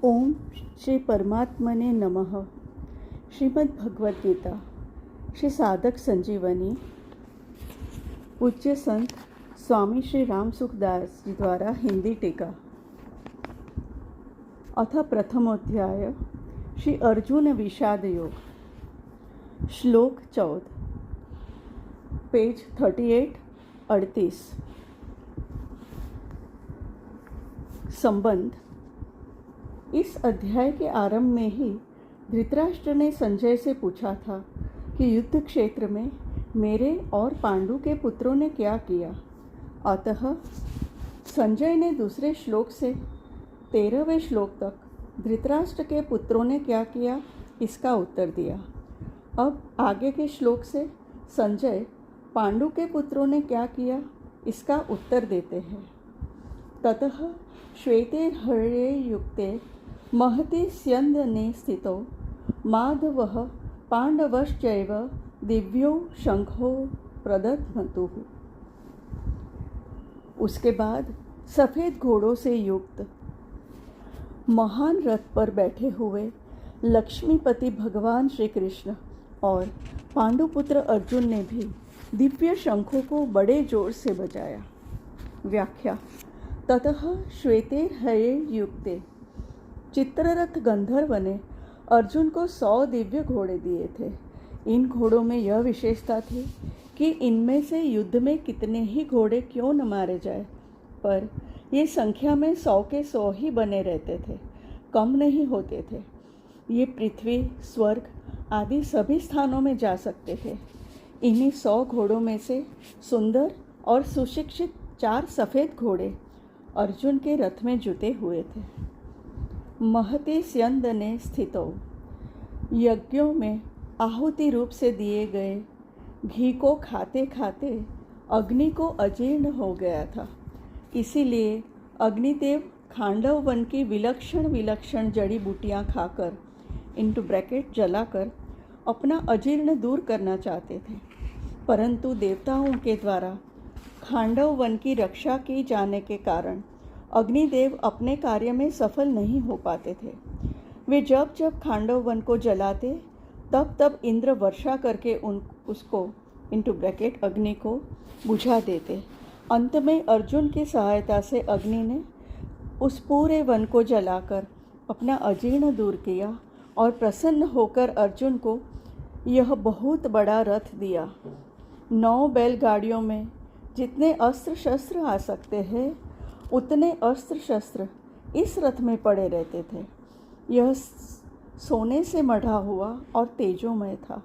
ओम श्री परमात्मने नमः। श्रीमद् भगवद गीता श्री साधक संजीवनी पूज्य संत स्वामी श्री राम सुखदास जी द्वारा हिंदी टीका। अथ प्रथमोध्याय श्री अर्जुन विषाद योग। श्लोक 14 पेज 38-38। संबंध। इस अध्याय के आरंभ में ही धृतराष्ट्र ने संजय से पूछा था कि युद्ध क्षेत्र में मेरे और पांडु के पुत्रों ने क्या किया। अतः संजय ने दूसरे श्लोक से 13वें श्लोक तक धृतराष्ट्र के पुत्रों ने क्या किया इसका उत्तर दिया। अब आगे के श्लोक से संजय पांडु के पुत्रों ने क्या किया इसका उत्तर देते हैं। ततः श्वेते हरे युक्ते महति स्यन्दने स्थितो माधवः पांडवश्चैव दिव्यो शंखो प्रदध्मतुः। उसके बाद सफ़ेद घोड़ों से युक्त महान रथ पर बैठे हुए लक्ष्मीपति भगवान श्री कृष्ण और पांडुपुत्र अर्जुन ने भी दिव्य शंखों को बड़े जोर से बजाया। व्याख्या। ततः श्वेते हये युक्ते चित्ररथ गंधर्व ने अर्जुन को 100 दिव्य घोड़े दिए थे। इन घोड़ों में यह विशेषता थी कि इनमें से युद्ध में कितने ही घोड़े क्यों न मारे जाए, पर ये संख्या में 100 के 100 ही बने रहते थे, कम नहीं होते थे। ये पृथ्वी, स्वर्ग आदि सभी स्थानों में जा सकते थे। इन्हीं 100 घोड़ों में से सुंदर और सुशिक्षित 4 सफ़ेद घोड़े अर्जुन के रथ में जुटे हुए थे। महते स्यन्दने स्थितो, यज्ञों में आहुति रूप से दिए गए घी को खाते खाते अग्नि को अजीर्ण हो गया था। इसीलिए अग्निदेव खांडव वन की विलक्षण जड़ी बूटियाँ खाकर जलाकर अपना अजीर्ण दूर करना चाहते थे, परंतु देवताओं के द्वारा खांडव वन की रक्षा की जाने के कारण अग्निदेव अपने कार्य में सफल नहीं हो पाते थे। वे जब जब खांडव वन को जलाते तब तब इंद्र वर्षा करके उसको अग्नि को बुझा देते। अंत में अर्जुन की सहायता से अग्नि ने उस पूरे वन को जलाकर अपना अजीर्ण दूर किया और प्रसन्न होकर अर्जुन को यह बहुत बड़ा रथ दिया। 9 बैलगाड़ियों में जितने अस्त्र शस्त्र आ सकते हैं उतने अस्त्र शस्त्र इस रथ में पड़े रहते थे। यह सोने से मढ़ा हुआ और तेजोमय था।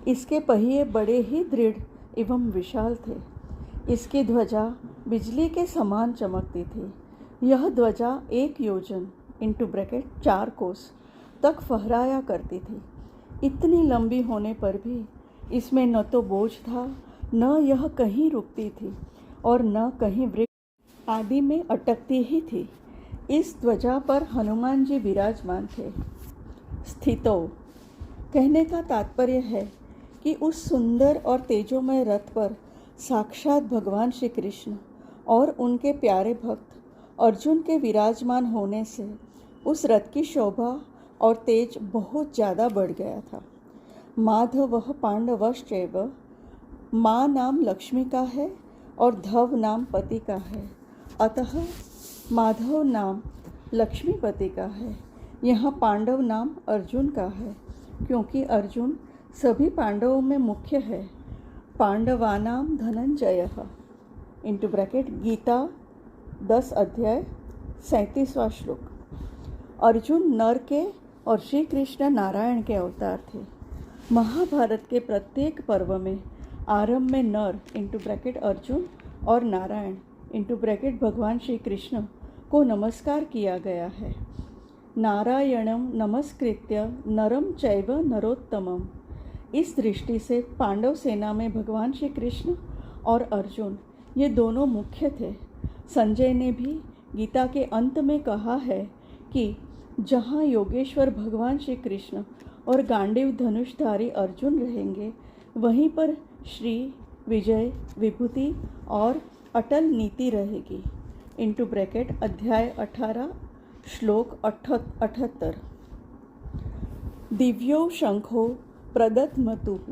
इसके पहिए बड़े ही दृढ़ एवं विशाल थे। इसकी ध्वजा बिजली के समान चमकती थी। यह ध्वजा 1 योजन 4 कोस तक फहराया करती थी। इतनी लंबी होने पर भी इसमें न तो बोझ था, न यह कहीं रुकती थी और न कहीं वृक्ष आदि में अटकती ही थी। इस ध्वजा पर हनुमान जी विराजमान थे। स्थितो कहने का तात्पर्य है कि उस सुंदर और तेजोमय रथ पर साक्षात भगवान श्री कृष्ण और उनके प्यारे भक्त अर्जुन के विराजमान होने से उस रथ की शोभा और तेज बहुत ज़्यादा बढ़ गया था। माधवः पांडवश्चैव, माँ नाम लक्ष्मी का है और धव नाम पति का है, अतः माधव नाम लक्ष्मीपति का है। यहाँ पांडव नाम अर्जुन का है क्योंकि अर्जुन सभी पांडवों में मुख्य है। पांडवानाम धनंजयः गीता 10 अध्याय 37वां श्लोक। अर्जुन नर के और श्री कृष्ण नारायण के अवतार थे। महाभारत के प्रत्येक पर्व में आरंभ में नर अर्जुन और नारायण भगवान श्री कृष्ण को नमस्कार किया गया है। नारायणम नमस्कृत्य नरम चैव नरोत्तमम। इस दृष्टि से पांडव सेना में भगवान श्री कृष्ण और अर्जुन ये दोनों मुख्य थे। संजय ने भी गीता के अंत में कहा है कि जहाँ योगेश्वर भगवान श्री कृष्ण और गांडीव धनुषधारी अर्जुन रहेंगे, वहीं पर श्री, विजय, विभूति और अटल नीति रहेगी। अध्याय 18 श्लोक 78। दिव्यो शंखो प्रदत्मतुः।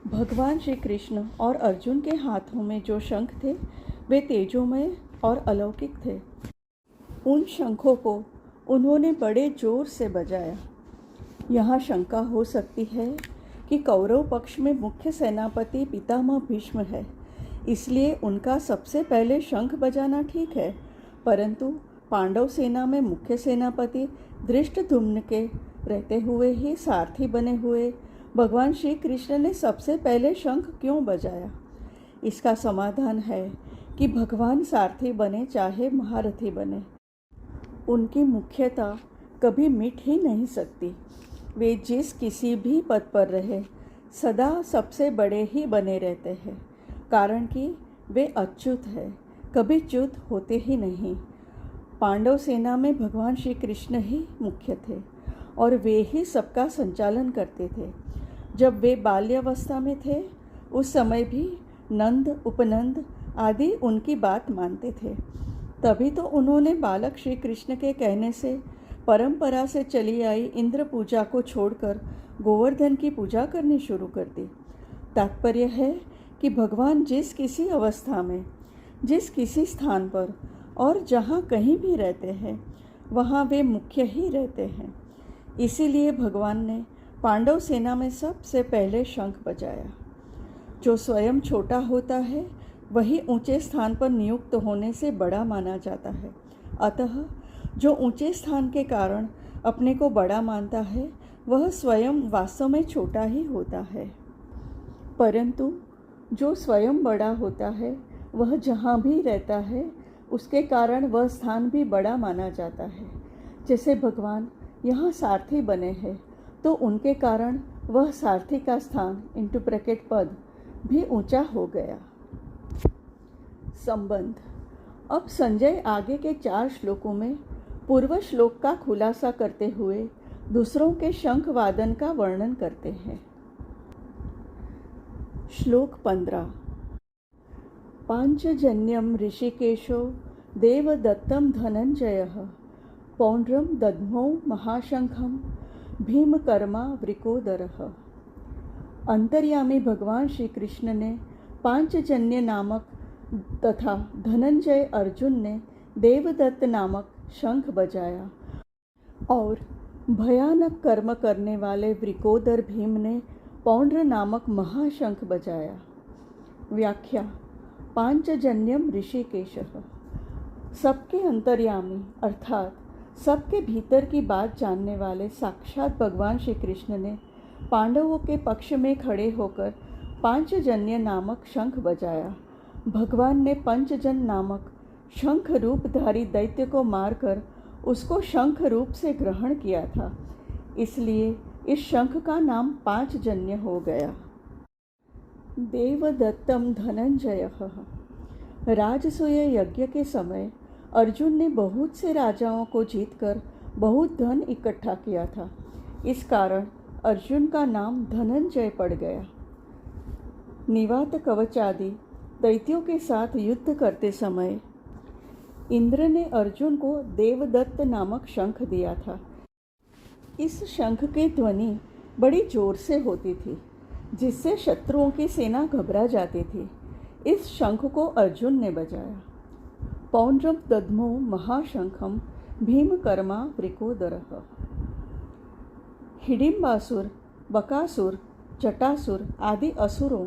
भगवान श्री कृष्ण और अर्जुन के हाथों में जो शंख थे वे तेजोमय और अलौकिक थे। उन शंखों को उन्होंने बड़े जोर से बजाया। यहाँ शंका हो सकती है कि कौरव पक्ष में मुख्य सेनापति पितामह भीष्म है, इसलिए उनका सबसे पहले शंख बजाना ठीक है, परंतु पांडव सेना में मुख्य सेनापति धृष्टद्युम्न के रहते हुए ही सारथी बने हुए भगवान श्री कृष्ण ने सबसे पहले शंख क्यों बजाया? इसका समाधान है कि भगवान सारथी बने चाहे महारथी बने, उनकी मुख्यता कभी मिट ही नहीं सकती। वे जिस किसी भी पद पर रहे सदा सबसे बड़े ही बने रहते हैं, कारण कि वे अच्युत है, कभी च्युत होते ही नहीं। पांडव सेना में भगवान श्री कृष्ण ही मुख्य थे और वे ही सबका संचालन करते थे। जब वे बाल्यावस्था में थे उस समय भी नंद, उपनंद आदि उनकी बात मानते थे। तभी तो उन्होंने बालक श्री कृष्ण के कहने से परंपरा से चली आई इंद्र पूजा को छोड़कर गोवर्धन की पूजा करनी शुरू कर दी। तात्पर्य है कि भगवान जिस किसी अवस्था में, जिस किसी स्थान पर और जहाँ कहीं भी रहते हैं वहाँ वे मुख्य ही रहते हैं। इसीलिए भगवान ने पांडव सेना में सबसे पहले शंख बजाया। जो स्वयं छोटा होता है वही ऊंचे स्थान पर नियुक्त होने से बड़ा माना जाता है। अतः जो ऊंचे स्थान के कारण अपने को बड़ा मानता है वह स्वयं वास्तव में छोटा ही होता है, परंतु जो स्वयं बड़ा होता है वह जहाँ भी रहता है उसके कारण वह स्थान भी बड़ा माना जाता है। जैसे भगवान यहाँ सारथी बने हैं तो उनके कारण वह सारथी का स्थान इंटू ब्रैकेट पद भी ऊंचा हो गया। संबंध। अब संजय आगे के 4 श्लोकों में पूर्व श्लोक का खुलासा करते हुए दूसरों के शंख वादन का वर्णन करते हैं। श्लोक 15। पांचजन्यम ऋषिकेशो देवदत्तम धनंजयः पौंड्रम दद्मो महाशंखम भीमकर्मा वृकोदरः। अंतर्यामी भगवान श्री कृष्ण ने पांचजन्य नामक तथा धनंजय अर्जुन ने देवदत्त नामक शंख बजाया और भयानक कर्म करने वाले वृकोदर भीम ने पौंड्र नामक महाशंख बजाया। व्याख्या। पांचजन्यम ऋषिकेशः। सबके अंतर्यामी अर्थात सबके भीतर की बात जानने वाले साक्षात भगवान श्री कृष्ण ने पांडवों के पक्ष में खड़े होकर पांचजन्य नामक शंख बजाया। भगवान ने पंचजन नामक शंख रूपधारी दैत्य को मारकर उसको शंख रूप से ग्रहण किया था, इसलिए इस शंख का नाम पांचजन्य हो गया। देवदत्तम धनंजयः। राजसूय यज्ञ के समय अर्जुन ने बहुत से राजाओं को जीतकर बहुत धन इकट्ठा किया था, इस कारण अर्जुन का नाम धनंजय पड़ गया। निवात कवच आदि दैत्यों के साथ युद्ध करते समय इंद्र ने अर्जुन को देवदत्त नामक शंख दिया था। इस शंख की ध्वनि बड़ी जोर से होती थी, जिससे शत्रुओं की सेना घबरा जाती थी। इस शंख को अर्जुन ने बजाया। पौंड्रम दद्मो महाशंखम भीमकर्मा वृकोदरः। हिडिंबासुर, बकासुर, जटासुर आदि असुरों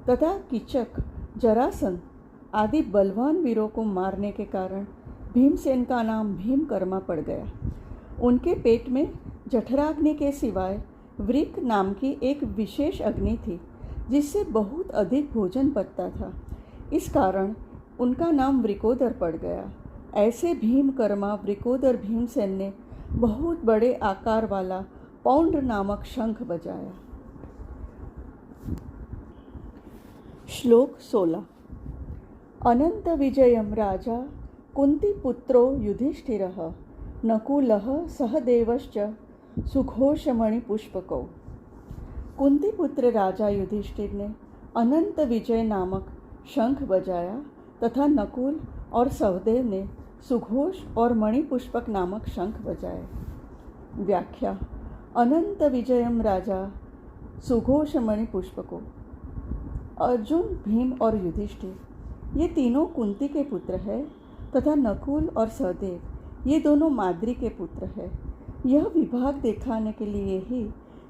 तथा कीचक, जरासंध आदि बलवान वीरों को मारने के कारण भीमसेन का नाम भीमकर्मा पड़ गया। उनके पेट में जठराग्नि के सिवाय वृक नाम की एक विशेष अग्नि थी, जिससे बहुत अधिक भोजन पचता था, इस कारण उनका नाम वृकोदर पड़ गया। ऐसे भीमकर्मा वृकोदर भीमसेन ने बहुत बड़े आकार वाला पौंड्र नामक शंख बजाया। श्लोक 16। अनंत विजयम राजा कुंतीपुत्रो युधिष्ठिरः नकुलः सहदेवश्च सुघोषमणिपुष्पकौ। कुंतीपुत्र राजा युधिष्ठिर ने अनंत विजय नामक शंख बजाया तथा नकुल और सहदेव ने सुघोष और मणिपुष्पक नामक शंख बजाए। व्याख्या: अनंत विजयम राजा सुघोष मणिपुष्पको। अर्जुन, भीम और युधिष्ठिर ये तीनों कुंती के पुत्र हैं तथा नकुल और सहदेव ये दोनों माद्री के पुत्र हैं। यह विभाग दिखाने के लिए ही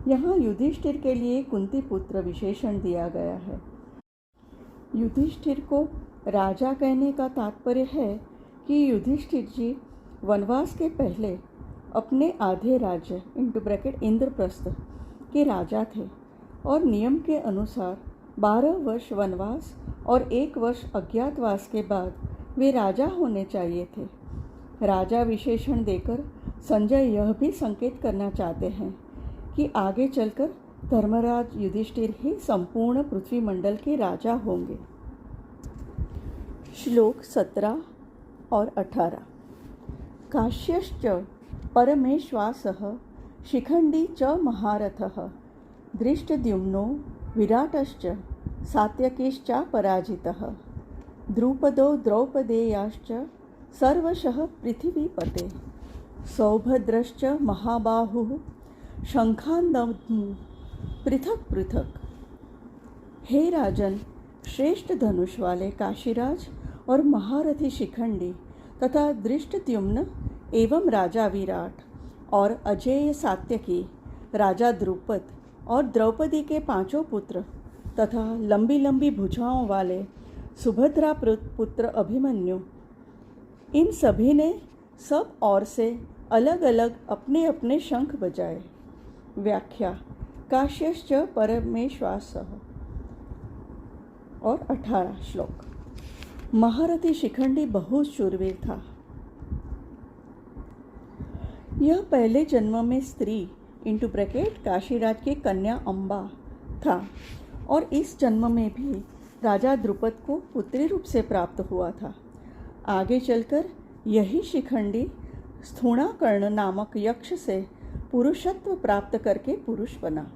यहाँ युधिष्ठिर के लिए कुंती पुत्र विशेषण दिया गया है। युधिष्ठिर को राजा कहने का तात्पर्य है कि युधिष्ठिर जी वनवास के पहले अपने आधे राज्य इंद्रप्रस्थ के राजा थे और नियम के अनुसार 12 वर्ष वनवास और 1 वर्ष अज्ञातवास के बाद वे राजा होने चाहिए थे। राजा विशेषण देकर संजय यह भी संकेत करना चाहते हैं कि आगे चलकर धर्मराज युधिष्ठिर ही संपूर्ण पृथ्वी मंडल के राजा होंगे। श्लोक 17 और 18। काश्यश्च परमेश्वासः शिखंडी च महारथः दृष्टद्युम्नो विराटश्च सात्यकीश्चापराजितः द्रुपदो द्रौपदेयाश्च सर्वशः पृथिवीपते सौभद्रश्च महाबाहुः शंखान्दध्नु पृथक पृथक। हे राजन, श्रेष्ठ धनुष वाले काशीराज और महारथी शिखंडी तथा दृष्टद्युम्न एवं राजा विराट और अजेय सात्यकी, राजा द्रुपद और द्रौपदी के 5 पुत्र तथा लंबी लंबी भुजाओं वाले सुभद्रा पुत्र अभिमन्यु, इन सभी ने सब ओर से अलग अलग अपने अपने शंख बजाए। व्याख्या: काश्यश्च परमेश्वासः। और 18 श्लोक। महारथी शिखंडी बहुत शूरवीर था। यह पहले जन्म में स्त्री काशीराज की कन्या अम्बा था और इस जन्म में भी राजा द्रुपद को पुत्री रूप से प्राप्त हुआ था। आगे चलकर यही शिखंडी स्थूणाकर्ण नामक यक्ष से पुरुषत्व प्राप्त करके पुरुष बना।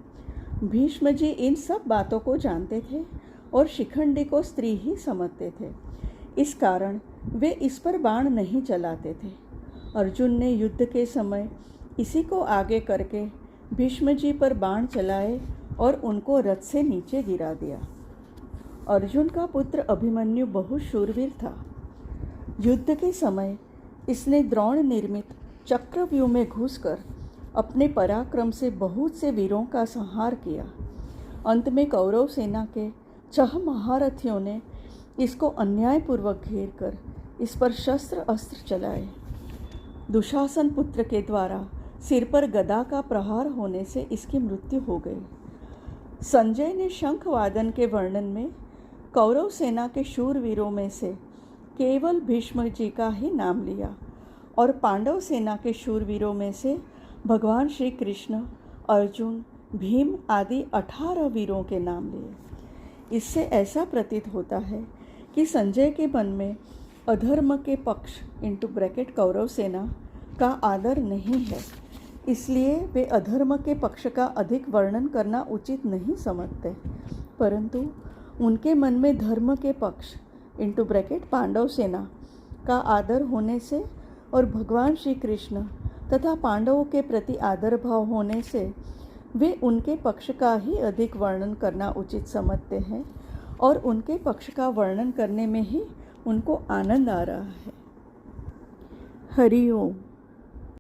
भीष्म जी इन सब बातों को जानते थे और शिखंडी को स्त्री ही समझते थे। इस कारण वे इस पर बाण नहीं चलाते थे। अर्जुन ने युद्ध के समय इसी को आगे करके भीष्म जी पर बाण चलाए और उनको रथ से नीचे गिरा दिया। अर्जुन का पुत्र अभिमन्यु बहुत शूरवीर था। युद्ध के समय इसने द्रोण निर्मित चक्रव्यूह में घुसकर अपने पराक्रम से बहुत से वीरों का संहार किया। अंत में कौरव सेना के 6 महारथियों ने इसको अन्यायपूर्वक घेर कर इस पर शस्त्र अस्त्र चलाए। दुशासन पुत्र के द्वारा सिर पर गदा का प्रहार होने से इसकी मृत्यु हो गई। संजय ने शंख वादन के वर्णन में कौरव सेना के शूरवीरों में से केवल भीष्म जी का ही नाम लिया और पांडव सेना के शूरवीरों में से भगवान श्री कृष्ण, अर्जुन, भीम आदि 18 वीरों के नाम लिए। इससे ऐसा प्रतीत होता है कि संजय के मन में अधर्म के पक्ष कौरव सेना का आदर नहीं है, इसलिए वे अधर्म के पक्ष का अधिक वर्णन करना उचित नहीं समझते, परंतु उनके मन में धर्म के पक्ष पांडव सेना का आदर होने से और भगवान श्री कृष्ण तथा पांडवों के प्रति आदर भाव होने से वे उनके पक्ष का ही अधिक वर्णन करना उचित समझते हैं और उनके पक्ष का वर्णन करने में ही उनको आनंद आ रहा है। हरि ओम।